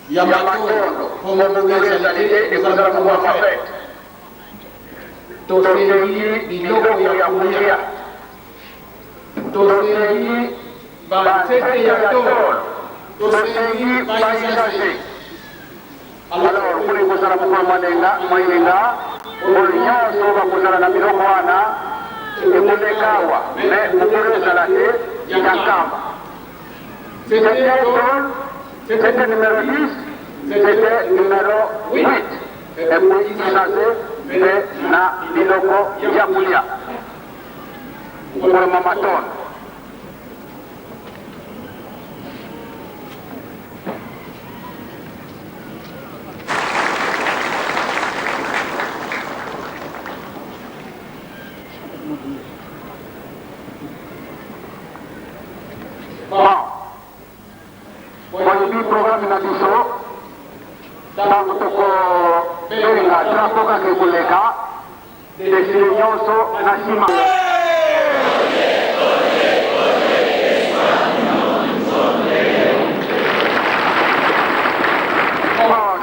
ya matondo pomongeza lile kuzala kwa fait toseli biloko ya kulia toseli bansete ya tolo toseli baisase. Alors kuli kuzala kwa mwenga olinyoso bakuzala na biloko wana emunekawa me mukulezala te yakamba. C'était numéro 10, c'était numéro 8. Et puis il na biloko ya kulia pour mamaton. Walibi programme na biso tangu toko benga drapo kake kuleka desile nyonso na sima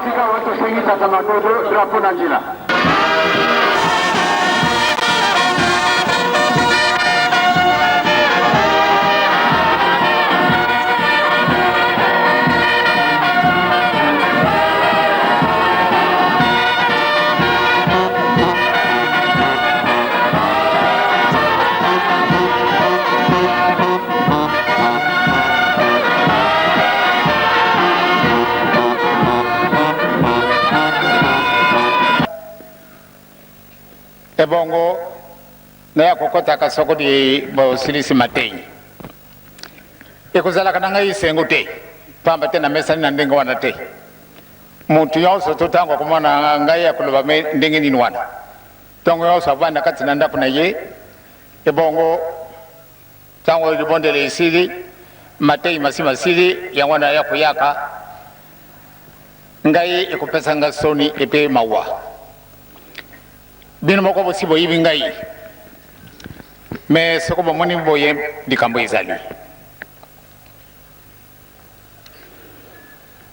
sika watu sengita tamatodo drapo na njila. Ebongo na ya kokota ka soko di bo silisi matei ekuzala kana ngai sengo te pamba tena mesa na ndenga wana te muntu yonso tutango kumona ngai ya kuloba me ndenge ni wana tongo yonso abana kati nanda kuna ye ebongo tango libondele isili matei masima sili ya wana ya kuyaka ngai ekupesa ngasoni epe mawa bino moko bosibo yibi ngai mais soko bomoni boye dikambo ezali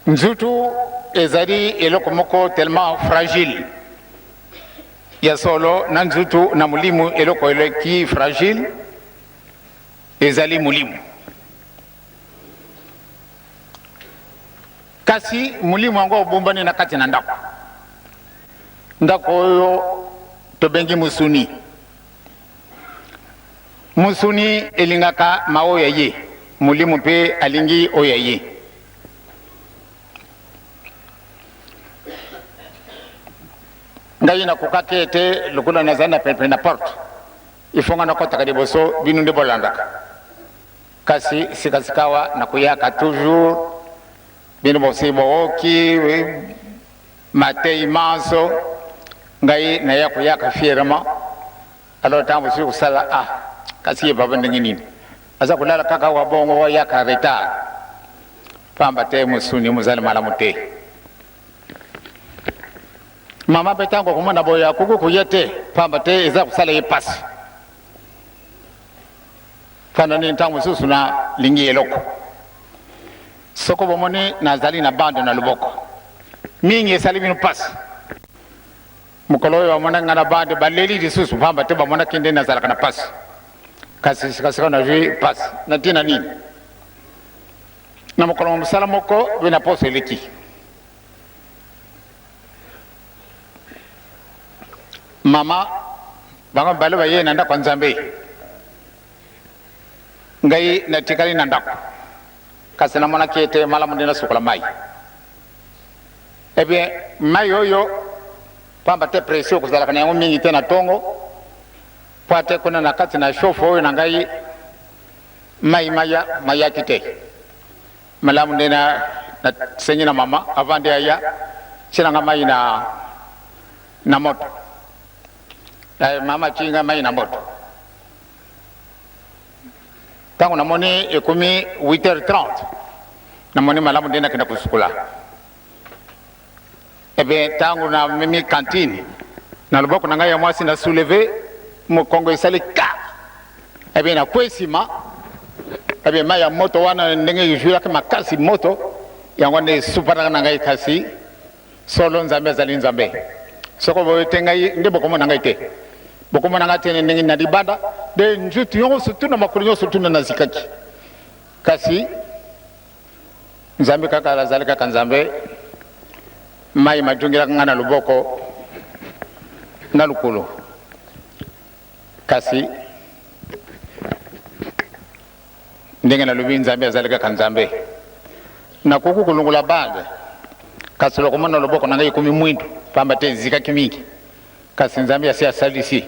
nzutu ezali eloko moko tellement fragile ya solo na nzutu na mulimu eloko eleki fragile ezali mulimu kasi mulimu ango obumbani na kati na ndako ndako oyo tobengi musuni musuni elingaka maoya ye mulimu pe alingi oya ye ngai na kokake ete lokula na zana pepe na porte ifonga na kota kadiboso binu nde bolandaka kasi sikasikawa na kuyaka toujours binu bosibo oki matei manso ngai na ya kuyaka fierama alors tambo si kusala kasi ye baba ndenge nini asa kulala kaka wa bongo wa yaka retard pamba te musuni muzali mala mute mama betango kumona boya kuku kuyete pamba te eza kusala ye pasi fana ni ntango susu na lingi eloko soko bomoni nazali na bande na luboko mingi esali bino pasi mukolo yo mona ngana bande baleli disusu pamba te bamona kinde nazala kana pasi kasi sikasika na jui pasi na tina nini na mukolo musala moko bina poso eleki mama bango balo baye nanda kwa nzambe ngai na tikali na ndako kasi na mona kete mala mundina sukula mai ebe mai oyo pamba te presio kuzala kana yango mingi tena tongo pate kuna na kati na shofo oyo na ngai mai maya kite mala mundina na senyi na mama avande aya sina nga mai na moto mama chinga mai na moto tangu namoni ekumi 8h30 namoni malamu ndena kenda kusukula ebe tangu na mimi kantini na luboko na ngai ya mwasi na souleve mukongo isali ka ebe na kwesima ebe maya moto wana ndenge yujura kama kasi moto yango ne supara na ngai kasi solo nzambe azali nzambe soko bo tengai nde boko mona ngai te boko mona ngai te ndenge na libanda de njutu yongo sutu na makulu yongo sutu na zikaki kasi nzambe kaka azali kaka nzambe mai majungira ngana luboko na lukulu kasi ndenge na lubi nzambe azali kaka nzambe na kuku kulungula bande kasi loko mona luboko na ngai kumi mwindu pamba te zikaki mingi kasi nzambe asi asalisi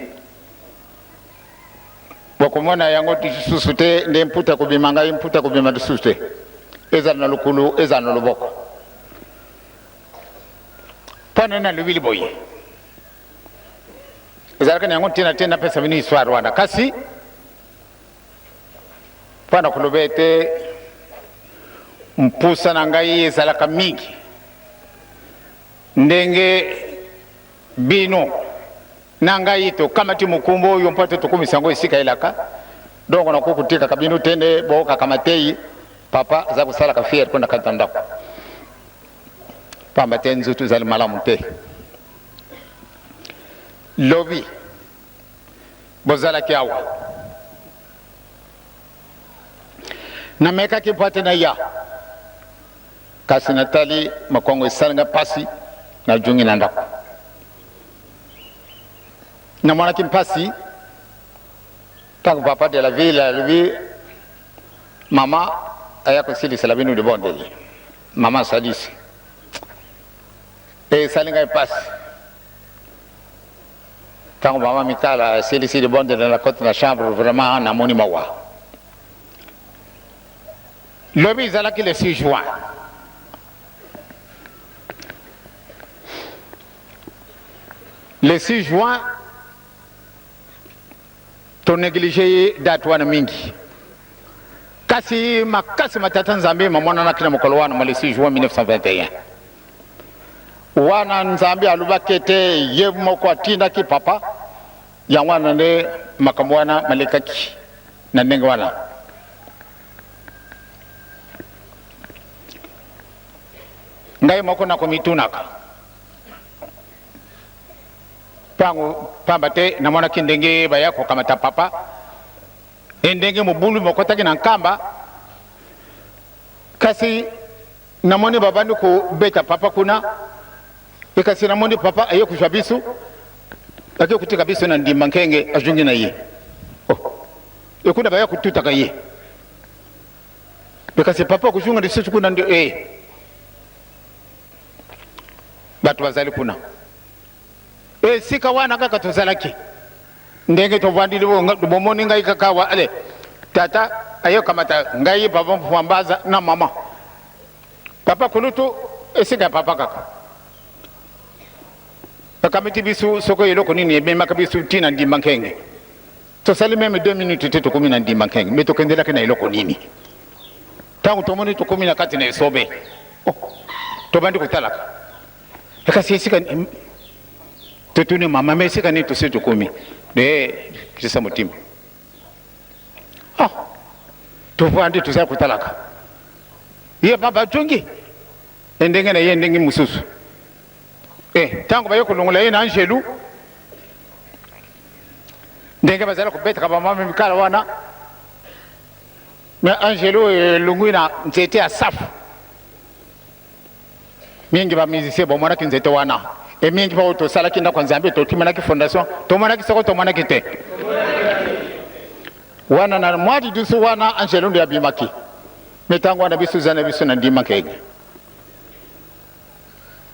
bokomona yango tisusu te nde mputa kubima ngai mputa kubima tisusu te eza na lukulu eza na luboko pana na lubili boye ezalaka yango tena pesa bini histoire wana kasi pana kulubete mpusa na ngai ezalaka mingi ndenge bino na ngai to kamati mukumbo oyo mpate tukumisa ngo isika ilaka donc na kukutika kabinu tende boka kamatei papa za kusala ka fier kwenda katanda pamba tenzu tu zali malamu te lobi bozala kiawa na meka kipate na ya kasi natali makongo isalanga pasi na jungi na ndako na mwana kimpasi tangu papa de la ville lui mama ayako sili salabinu de bondeli mama sadisi e salinga pasi tangu mama mikala sili de bondeli dans la côte de la chambre vraiment na moni mawa lobi zalaki le 6 juin le 6 juin to négligé date wana mingi kasi makasi matata nzambe mamona na kina mokolo wana le 6 juin 1921 wana nzambe alubakete ye moko atinda ki papa ya wana ne makambo wana malekaki na ndenge wana ngai moko na komitunaka pango pambate na mwana kindenge bayako kamata papa endenge mubulu mokotaki na nkamba kasi namoni babandi ko beta papa kuna ekasi namoni papa ayo kushwa bisu ake kutika bisu na ndimba nkenge ajungi na ye ekuna baya kututaka ye ekasi papa kushunga ndisu kuna ndio batu bazali kuna sika wana kaka tozalaki ndenge tovandili bomoni ngai kaka wa ale tata ayo kamata ngai papa mfambaza na mama papa kulutu sika papa kaka pakamiti bisu soko yeloko nini ebe makabisu tina ndimba nkenge to sali meme 2 minutes te to komina ndimba nkenge meto kendela kana yeloko nini tangu tomoni to komina kati na esobe to bandi kutalaka ekasi sika tutuni mama mesika ni tusitu kumi de kisa mutima tuvandi tuza kutalaka ye baba tungi endenge na ye ndenge mususu tangu bayo kulungula ye na Angelu ndenge bazala kubeta kaba mama mikala wana na Angelu lungwina nzete ya safu mingi ba musicien bo mwana kinzete wana mingi pa to sala kinda kwa nzambe to timana ki fondation to mwana ki soko to mwana ki te wana na mwadi dusu wana Angelo ndio abimaki metango na bisu zana bisu na ndima kege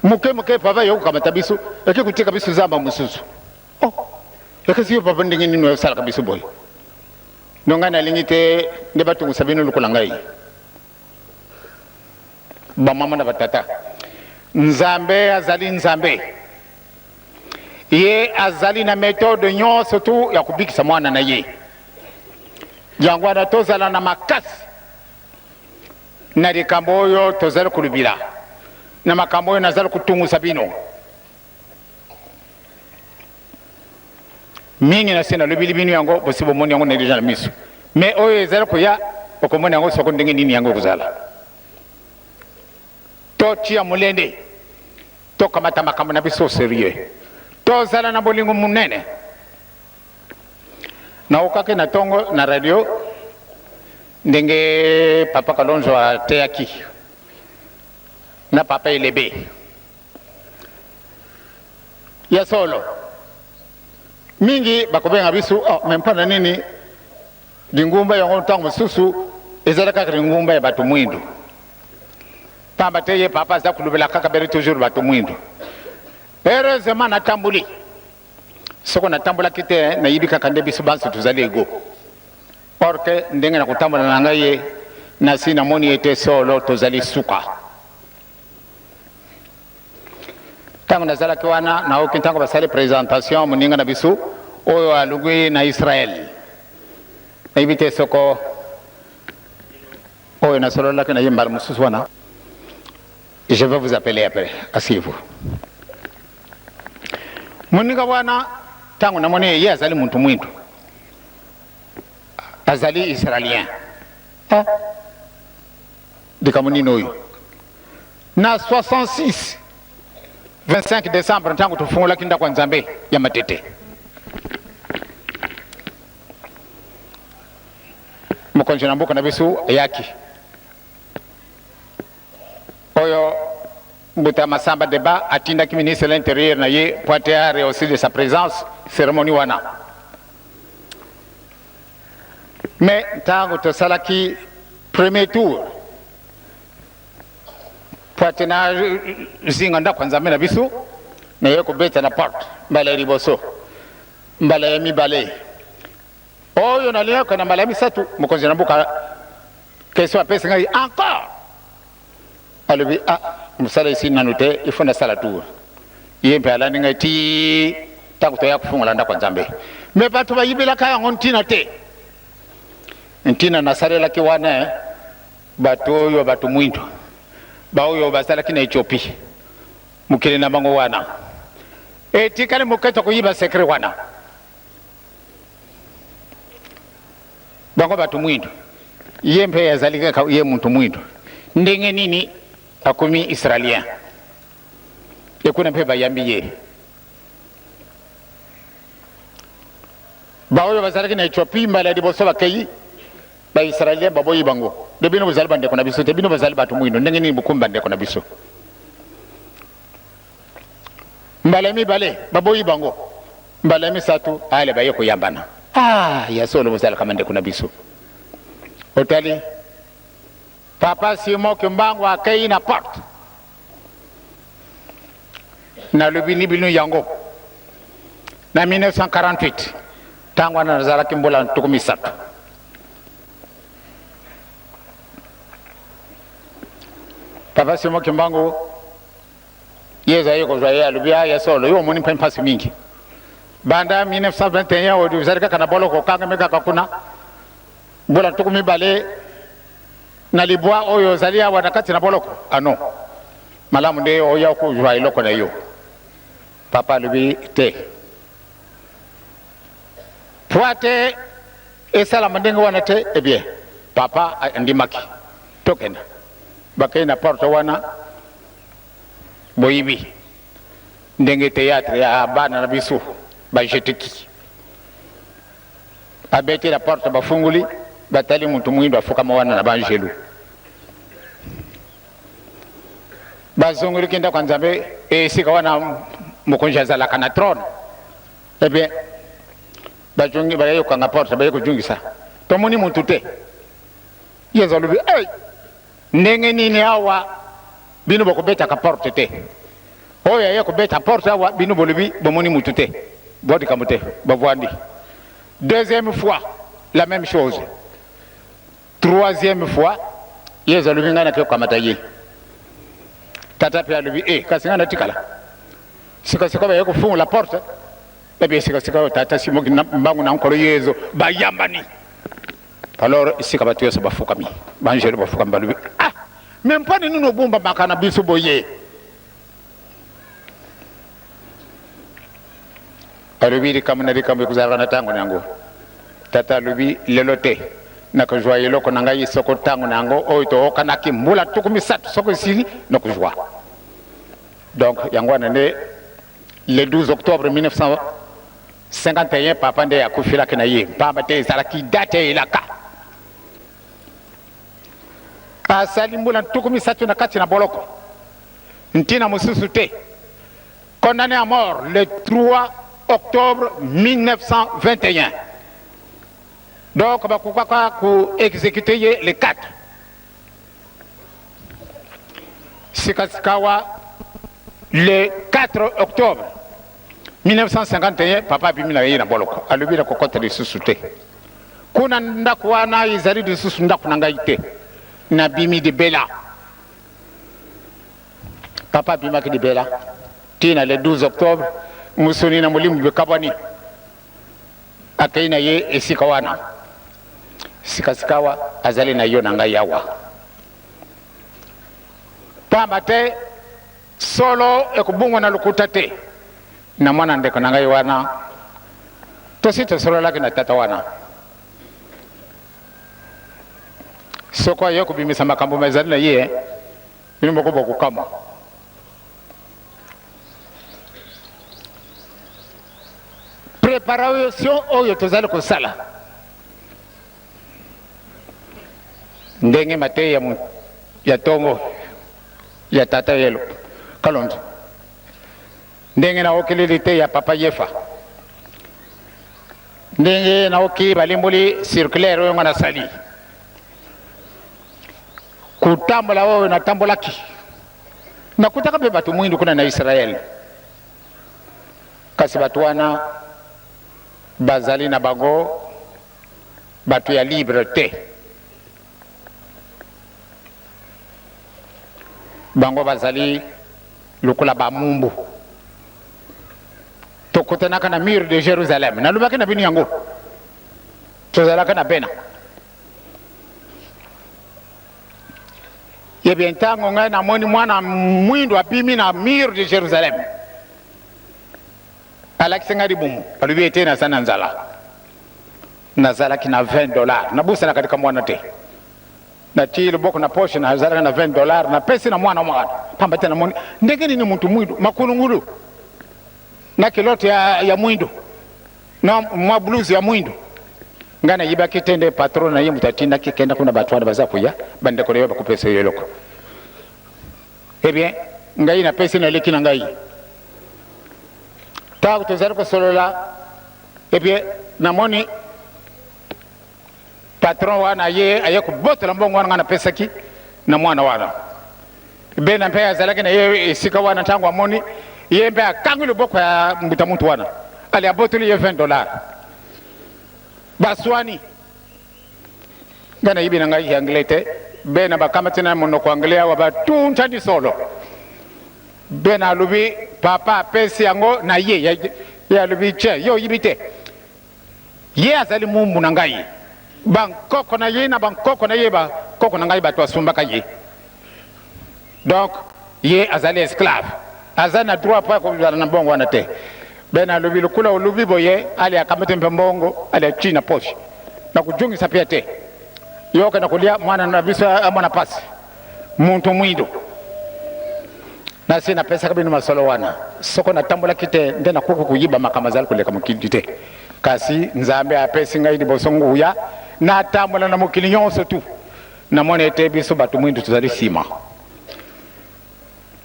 muke papa yo kamata bisu eke kutika bisu zamba mususu eke siyo papa ndingi nino sala kabisu boy nongana lingite ndebatu musabino lukulangai ba mama na batata nzambe azali nzambe ye azali na méthode nyonso tu ya kubikisa mwana na ye jangwana tozala na makasi na likambo oyo tozali kulubila na makambo oyo nazali kutungusa bino mingi na sena lubili bino yango bosibo moni yango nelija na misu me oyo ezali kuya okomoni yango soko ndenge nini yango kuzala to tia mulende to kamata makambo na biso sérieux to zala na bolingo munene na ukake na tongo na radio ndenge papa Kalonzo ateaki na papa Elebe ya solo mingi bakobenga bisu mempana nini dingumba ya ntango susu ezalaka ngumba ya batu mwindu pamba teye papa za kulubela kaka beri toujours batu mwindu heureusement na tambuli soko na tambula kite na yibika kande bisu bansu tuzali ego orke ndenge na kutambula na ngaye na sina moni ete solo tuzali suka tango nazala kiwana na okintango basali présentation muninga na bisu oyo alugwe na Israël na ibite soko oyo na solo lake na yembar mususwana. Je vais vous appeler après, asseyez-vous. Muninga wana tango na mone ye azali muntu mwindu azali israélien dikamunino oyo na 66 25 décembre ntango tufungula kinda kwa Nzambe ya Matete mukonje na mbuka na bisu yaki oyo Mbuta Masamba Deba atinda ki ministre de l'Intérieur na ye pointer aussi de sa présence cérémonie wana mais tango to salaki premier tour poitena zinga nda kwanza mena bisu na ye ko beta na porte mbala riboso mbala ya mibale oyo na leo kana mbala misatu mukonzi na mbuka question apesa ngai encore alobi musala isi nanute ifuna sala tour yempe ala ninga ti takuto ya kufungula nda kwa Nzambe me batu bayibela kaya ngontina te ntina nasarela kiwana batu yo batu mwindu baoyo basala kina Ethiopia mukile na bango wana etikale muketo kuyiba sekre wana bango batu mwindu yempe yazalika ka ye muntu mwindu ndenge nini akumi israélien ekuna mpe bayambiye baoyo bazalaki na Ethiopia mbala liboso bakeyi ba israélien baboyi bango de bino bazali bande kona biso te bino bazali batu mwino ndenge nini bukumba bande kona biso mbala mi bale baboyi bango mbala mi satu ale baye ko yambana ya solo bazali kamande kona biso otali papa Simon Kimbangu akai na porte na lubini binu yango na 1948 tangu anazala kimbola tukumisatu papa Simon Kimbangu yeza yeko zaya lubia ya solo yo moni pempasi mingi banda 1921 odi uzalika kana bolo ko kanga meka kakuna bola tukumibale na libwa oyo zalia wanakati na boloko ano malamu nde oya ko jwa iloko na yo papa lubi te poate esala mandenga wana te bien papa ndimaki tokena bakena porte wana boyibi ndenge théâtre ya bana na bisu ba jetiki abeti la porte bafunguli batali muntu mwindo afuka mawana na banjelu bazongoli kenda kwa Nzambe sika wana mukonja zala kana trône bien bajongi bayo kwa porte bayo kujungisa tomoni muntu te yezo lubi ndenge nini hawa bino bakobeta ka porte te oya ya kubeta porte hawa bino bolubi bomoni muntu te bodi kamote bavwandi deuxième fois la même chose troisième fois yezo lubi ngana ke kwa mataye tata pia lubi kasingana tikala sika bayo kufunga la porte bien sika tata Simon Kimbangu na nkolo yezo bayambani alors sika batu yoso bafukami banjelo bafukami balubi même pas nous no bomba makana biso boye alubi kamna kuzarana tango nango tata lubi lelote na kujua eloko na ngai soko tango nango oyo tookanaki mbula tuku misatu soko esili na kujua. Donc yango wana nde le 12 octobre 1951 papa nde akufilaki na ye pamba te ezalaki date elaka asali mbula tuku misatu na kati na boloko ntina mosusu te. Condamné à mort le 3 octobre 1921. Donc bakukaka ku exécuter ye le 4. Sikasikawa le 4 octobre 1951 papa bimina ye na boloko alubira kokota de susute kuna ndaku wana izali de susu ndaku nangaite na bimi de bela papa bimaki de bela tina le 12 octobre musoni na mulimu bekabani akaina ye esika wana sikasikawa azali na yo nanga yawa pamba te solo ekubungwa na lukuta te na mwana ndeko nanga wana tosito solo laki na tata wana soko yo kubimisa makambo mazali na ye ni mokobo kukama préparation oyo tozali kosala ndenge mate ya tongo ya tata yelo Kalonzo ndenge na okeleli te ya papa Yefa ndenge na oki balimbuli circulaire oyo ngana sali kutambola oyo natambolaki nakutaka be batu mwindu kuna na Israel kasi batu wana bazali na bango batu ya libre te bango bazali lukula ba mumbu tokotanaka na mur de Jérusalem nalubaki na bini yango tozalaka na bena yebie ntango ngai namoni mwana mwindu abimi na mur de Jérusalem alakisi ngai libumu alubi ete nasana nzala nazalaki na $20 nabusana katika mwana te natii luboko na poshe nazalaka na $20 napesi na mwana pamba te namoni ndenge nini muntu mwindu makulungulu na kilote ya mwindu na mwa blues ya mwindu ngana yibaki tende patron na ye mutatinda kikenda kuna batwana bazakuya bande ko leba kupesa yeloko bien ngai na pesa na leki na ngai ta kutozala ko solola bien namoni patron wana ye ayeko botela mbongo wana na pesa ki na mwana wana bena mpe azalaki na ye sika wana tangu amoni ye mpe akangile boko ya mbuta muntu wana ali aboteli ye $20 baswani ngana yibi na ngai anglete bena bakamatina monoko anglais wa batunta di solo bena lubi papa pesi yango na ye ya lubi che yo yibite ye azali mumbu na ngai bankoko na ye na bankoko na ye ba koko na ngai batwa sumbaka ye donc ye azali esclave azana droit pa ko na bongo wana te bena lubi lukula ulubi boye ali akamete mbongo ali china poshi na kujungisa pia te yoka na kulia mwana na bisa mwana pasi muntu mwindo na sina pesa kabini masolo wana soko na tambola kite ndena kuku kuyiba makamazali kuleka mukindi te kasi nzambe apesi ngai dibosongo ya na tambola na mukili nyonso tu na mwana ete biso batu mwindo tuzali sima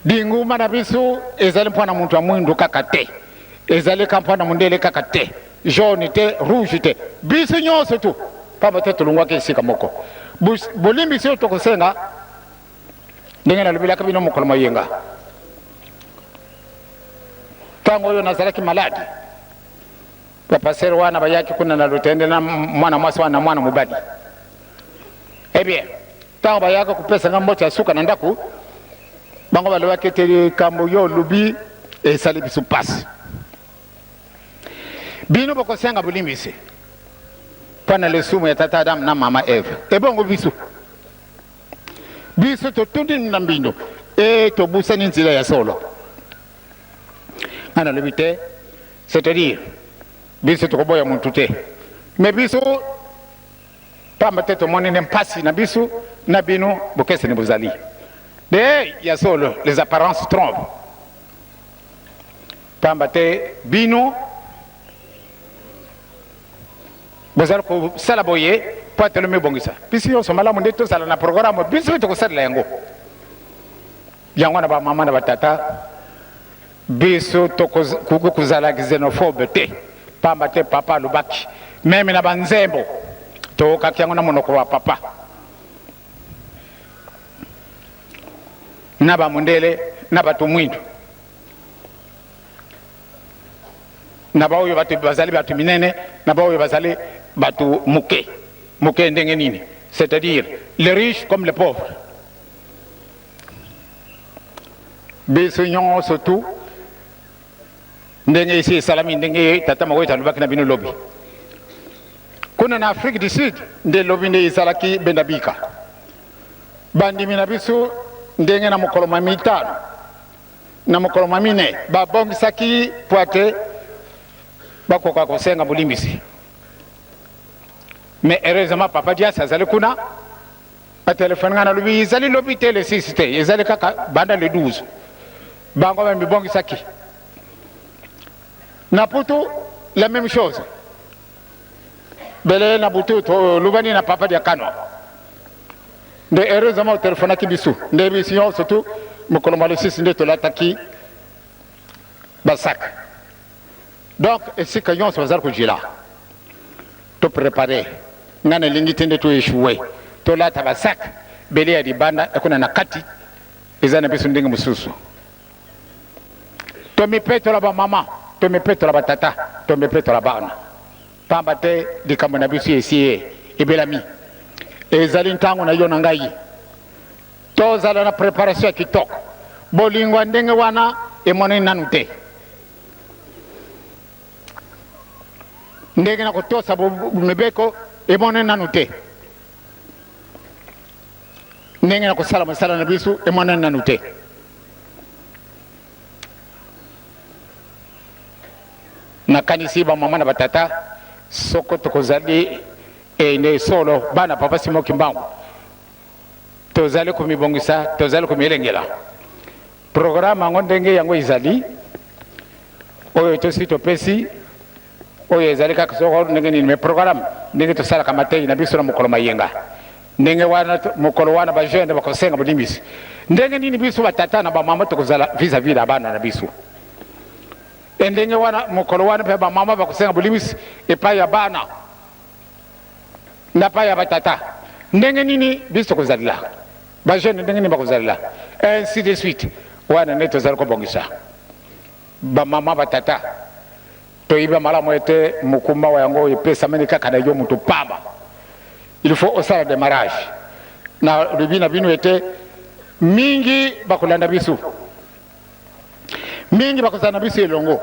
dinguma na biso ezali mpona muntu wa mwindo kakate ezali kampana mundele kakate jaune te rouge te biso nyonso tu pamba te tulungwa ke sika moko bolimbi sio tokosenga ndenge na lubila kabino mokolo mayenga tango yo nazalaki maladi bapasero wana bayaki kuna na lutende na mwana mwasi wana mwana mubadi bien tango bayaka kupesa ngambo ya suka na ndaku bango balwaki te kambo yo lubi esali biso pasi bino bokosenga bulimbisi pana le sumu ya tata Adam na mama Eve ebongo biso to tundi na mbino to busani nzila ya solo ana lebite c'est-à-dire biso to koboya muntu te mais biso pamba te tomonene mpasi na biso na bino bokese ni bozali de ya solo les apparences trompent pamba te bino bozali kosala boye po atelemi ebongisa biso nyonso malamu nde tozala na programme biso tokosalela yango yango na bamama na batata biso tokoki kozala xénophobe te pamba te papa alobaki meme na banzembo tokaki yango na monoko wa papa na bamundele na bato mwindu na baoyo bato bazali bato minene na baoyo bazali bato muke muke ndenge nini, c'est-à-dire les riches comme les pauvres. Biso nyonso tu ndenge isi salami ndenge tata mawe talubaki na bino lobi kuna na Afrique du Sud nde lobi nde isalaki bendabika bandimi na biso ndenge na mokolo mitano na mokolo mine babongisaki poate bakoka kosenga mulimbisi. Mais heureusement papa Dias azali kuna a téléphone ngana lobi izali lobi tele sisite izali kaka banda le 12 bango ba mibongisaki na Putu la même chose bele na Putu to lubani na papa dia Kano de heureusement au téléphone ki bisu de bision surtout mokolo malo sisi nde to lataki basak. Donc ici que yon so ko jila to préparer ngana lingitende to échouer to lata basak bele ya dibanda ekuna na kati ezana bisu ndenge mususu to mipeto la ba mama to mipeto la ba tata to mipeto la bana pamba te likambo na bisu esi ebelami ezali ntango na yona ngai to zala na préparation kitoko bolingwa ndenge wana emone nanu te ndenge na kotosa mibeko emone nanu te ndenge na kosala masala na bisu emone nanu te na kanisi ba mama na batata soko tokozali ene solo bana papa simo kimbangu tozali kumibongisa tozali kumilengela programme ngo ndenge yango izali oyo tosi topesi oyo ezali kaka soko ndenge ni me programme ndenge tosala kamatei na biso na mokolo mayenga ndenge wana mokolo wana ba jeune bakosenga bulimbisi ndenge nini biso batata na ba mama tokozala vis-à-vis la bana na biso ndenge wana mokolo wana pe ba mama bakosenga bulimbisi epai ya bana na pa ya batata ndenge nini biso kozalila ba jeune ndenge ni bakozalila ainsi de suite wana neto zali ko bongisa ba mama batata to iba malamu ete mukuma wa yango epesa meni kaka na yo mutu pamba il faut osala démarrage na rubina binu ete mingi bakolanda bisu mingi bakozana bisu elongo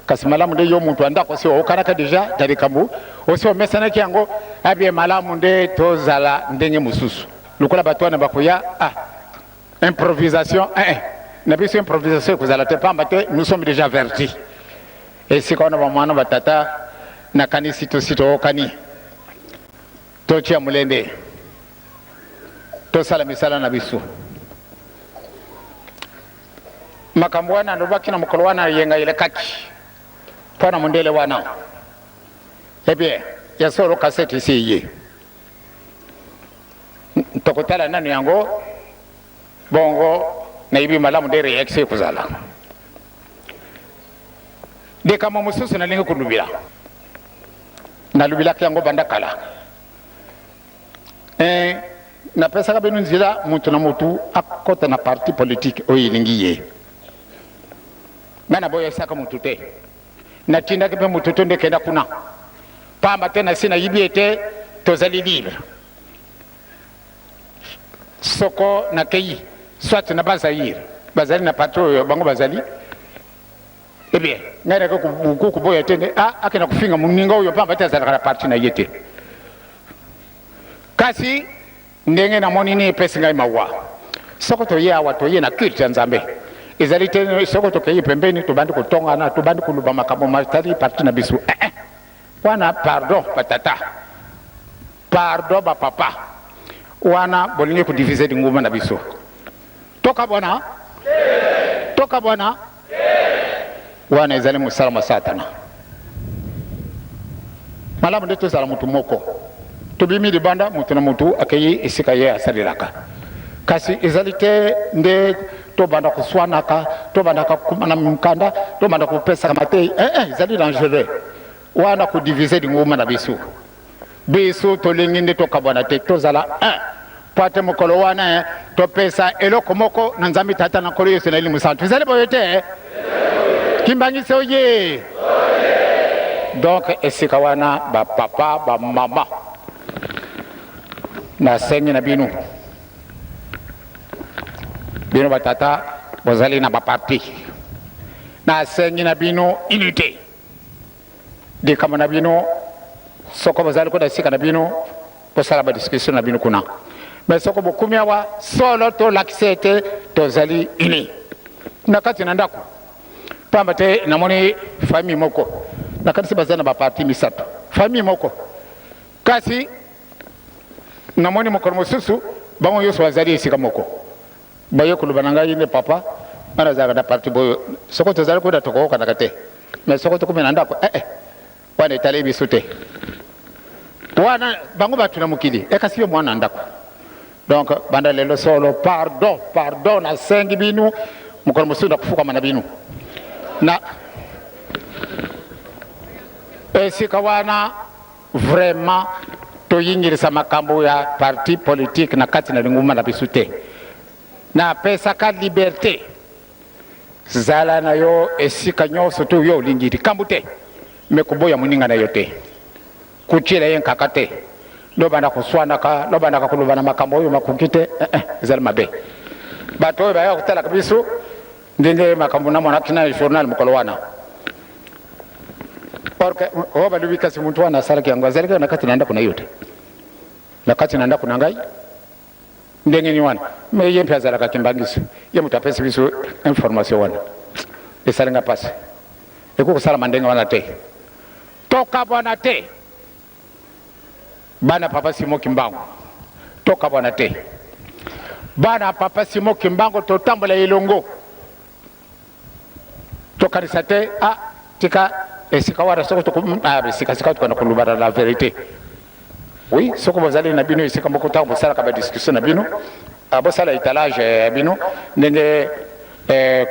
kasi malamu nde yo muntu andako si okanaka deja dalikambu osi omesana ki yango abie malamu nde tozala ndenge mususu lukola batwana bakoya improvisation na biso improvisation kozala te pamba te nous sommes déjà vertis et si kona ba mwana batata na kanisi to sito okani to chia mulende to sala misala na biso makambwana ndo baki na mokolo wana yenga ile kaki pona mundele wana ebie ya solo kaseti siye tokotala nani yango bongo na ibi malamu de reaction kuzala de kama mususu na lingo kulubila na lubila yango bandakala na pesa ka benu nzila mutu na mutu akota na parti politique oyilingiye nana boya saka mutu te na tinda ke mutu to ndeke na kuna pamba tena sina yibiete tozali libre soko na kei soit na bazaire bazali na patro bango bazali bien ngara ko ko boya tende akena kufinga muninga uyo pamba tena zala parti na yete kasi ndenge na monini pesa ngai mawa soko to ya wato ye na culture nzambe ezali tene soko to kei pembeni to bandi kutonga na to bandi kuluba makamo matari parti na bisu wana pardon patata pardon bapapa wana bolingi kudivize nguma na biso toka bwana toka bwana wana ezali musala satana malamu nde tozala mutu moko tobimi libanda mutu na mutu akeyi esika ye asalelaka kasi ezali te nde tobanda kuswanaka tobandaka kumana mkanda tobanda kupesaka matei ezali dangereux wana kudivize nguma na biso biso tolingi nde tokabwana te tozala po ate mokolo wana topesa eloko moko na nzambe tata na nkolo yesu na elimu santu ezali boye te kimbangisi oye donc esika wana bapapa bamama nasengi na bino bino batata bozali na baparti nasengi na bino unité likama na bino soko bozali koda sika na bino posala badiscussion na bino kuna mais soko bokumi awa solo tolakisa ete tozali uni na kati na ndako pamba te namoni famille moko na kati bazali na baparti misato famille moko kasi namoni mokolo mosusu bango nyonso bazali esika moko baye koloba na ngai ne papa ana zaka na parti boyo soko tozali koda tokokana te mais soko tokumi na ndako wana etali biso te wana bango batuna mokili ekasi yo mwana ndako donc banda lelo solo pardon na sengi binu mukolo mosusu na kufuka mana binu na esika wana vraiment toyingirisa makambo ya parti politique na kati na linguma na biso te na pesaka liberté zala na yo esika nyonso to yo olingiri kambu te me kuboya muninga na yo te kuchira yen kakate lobanda kuswanaka lobanda kulubana makambo yo makukite ezali mabe bato baya kutala kabiso ndenge makambo na mwana kina journal mukolo wana porque oba lubika si muntu wana sala kyangu azali kana kati nanda kuna yote na kati nanda kuna ngai ndenge ni wana me yempe azala kakimbangiso ye mutapesa biso information wana esalenga pasi ekukusala mandenga wana te toka bwana te bana papa Simo Kimbangu toka bwana te bana papa Simo Kimbangu totambola elongo tokarisa te tika esika wara soko sika tukana kulubara la vérité oui soko bazali na bino esika moko ta bosala ka ba discussion na bino bosala étalage bino ndenge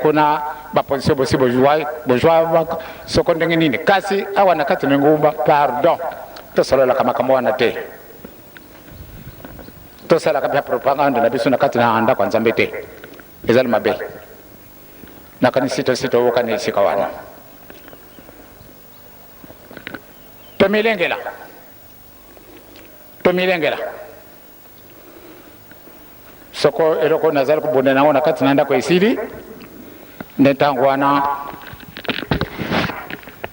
kuna baposition bosi bojwa soko ndenge nini kasi awa na kati ngumba pardon tosala kama kama wana te tosala ka propaganda na biso na kati na anda kwa nzambe te ezali mabe na kanisa sito wakani sika wana tomilengela soko eloko nazali kubonda na kati na anda kwa isiri ndetango wana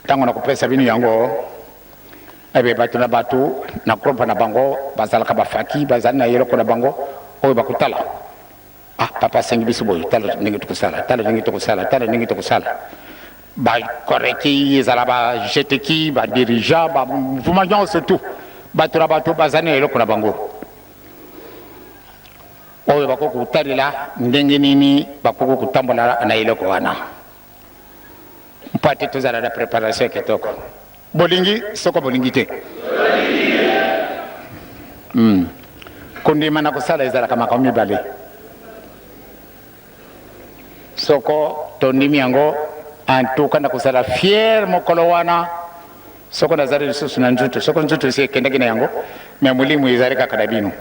tango na kupesa binu yango ebe batu na batu na krompa na bango bazala ka bafaki bazali na yeloko na bango oyo bakutala papa sengi biso boy tala ningi tukusala ba koreki ezala ba jeteki ba dirigeant ba mouvement nyonso tout batu na batu bazali na yeloko na bango oyo bakokutalila ndenge nini bakoko kutambola na yeloko wana mpate tozala na préparation kitoko bolingi soko bolingi te kondima na kusala ezala kama kami bale soko tondimi yango antuka na kusala fier mokolo wana soko nazari lisusu na njuto soko njuto si kendaki na yango me mulimu ezali kaka na bino